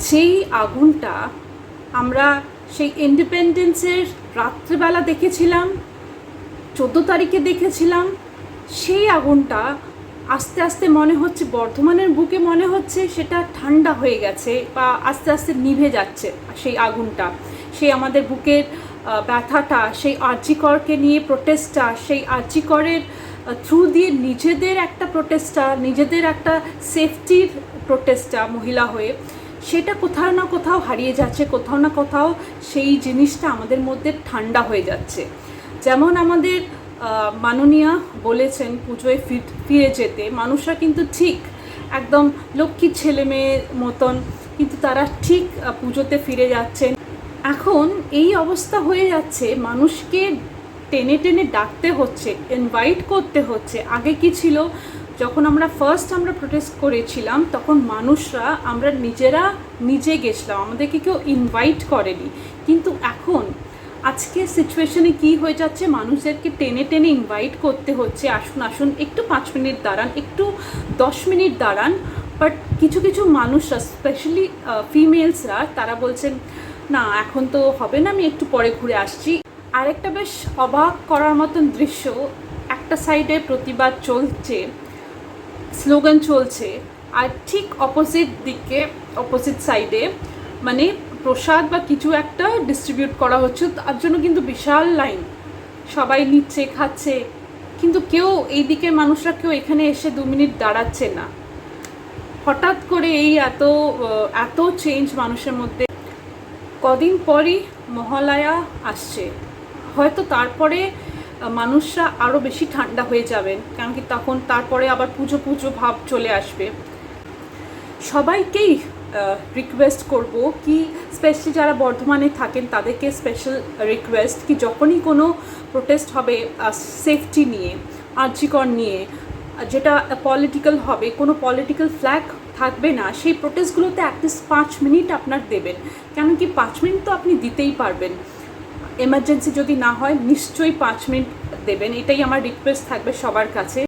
যেই আগুনটা আমরা সেই ইন্ডিপেন্ডেন্সের রাত্রিবেলা দেখেছিলাম, 14 তারিখে দেখেছিলাম, সেই আগুনটা আস্তে আস্তে মনে হচ্ছে বর্ধমানের বুকে মনে হচ্ছে সেটা ঠান্ডা হয়ে গেছে বা আস্তে আস্তে নিভে যাচ্ছে সেই আগুনটা। সেই আমাদের বুকের ব্যথাটা, সেই আরজি করকে নিয়ে প্রোটেস্টটা, সেই আরজি করের থ্রু দিয়ে নিজেদের একটা প্রোটেস্টটা, নিজেদের একটা সেফটির প্রোটেস্টটা মহিলা হয়ে, সেটা কোথাও না কোথাও হারিয়ে যাচ্ছে, কোথাও না কোথাও সেই জিনিসটা আমাদের মধ্যে ঠান্ডা হয়ে যাচ্ছে। যেমন আমাদের মাননীয়া বলেছেন পুজোয় ফিরে যেতে, মানুষরা কিন্তু ঠিক একদম লক্ষ্মীর ছেলে মেয়ের মতন কিন্তু তারা ঠিক পুজোতে ফিরে যাচ্ছেন। এখন এই অবস্থা হয়ে যাচ্ছে, মানুষকে টেনে টেনে ডাকতে হচ্ছে, ইনভাইট করতে হচ্ছে। আগে কি ছিল, যখন আমরা প্রোটেস্ট করেছিলাম তখন মানুষরা আমরা নিজে গেছিলাম, আমাদেরকে কেউ ইনভাইট করেনি। কিন্তু এখন আজকে সিচুয়েশনে কি হয়ে যাচ্ছে, মানুষদেরকে টেনে টেনে ইনভাইট করতে হচ্ছে, আসুন আসুন, একটু 5 মিনিট দাঁড়ান, একটু 10 মিনিট দাঁড়ান। বাট কিছু কিছু মানুষরা, স্পেশালি ফিমেলসরা, তারা বলছেন না এখন তো হবে না, আমি একটু পরে ঘুরে আসছি। আরেকটা বেশ অবাক করার মতন দৃশ্য, একটা সাইডে প্রতিবাদ চলছে, স্লোগান চলছে, আর ঠিক অপোজিট সাইডে মানে প্রসাদ বা কিছু একটা ডিস্ট্রিবিউট করা হচ্ছে, তার জন্য কিন্তু বিশাল লাইন, সবাই নিচ্ছে খাচ্ছে, কিন্তু কেউ এই দিকের মানুষরা কেউ এখানে এসে 2 মিনিট দাঁড়াচ্ছে না। হঠাৎ করে এই এত চেঞ্জ মানুষের মধ্যে। কদিন পরই মহালয়া আসছে, হয়তো তারপরে মানুষরা আরও বেশি ঠান্ডা হয়ে যাবেন, কারণ কি তখন তারপরে আবার পুজো পুজো ভাব চলে আসবে। সবাইকেই রিকোয়েস্ট করব কি, স্পেশালি যারা বর্ধমানে থাকেন তাদেরকে স্পেশাল রিকোয়েস্ট কি, যখনই কোনো প্রোটেস্ট হবে সেফটি নিয়ে, আর্জিকর নিয়ে, যেটা পলিটিক্যাল হবে, কোনো পলিটিক্যাল ফ্ল্যাগ থাকবে না, সেই প্রোটেস্টগুলোতে অ্যাটলিস্ট 5 মিনিট আপনার দেবেন। কেন কি 5 মিনিট তো আপনি দিতেই পারবেন, এমার্জেন্সি যদি না হয় নিশ্চয়ই 5 মিনিট দেবেন। এটাই আমার রিকোয়েস্ট থাকবে সবার কাছে।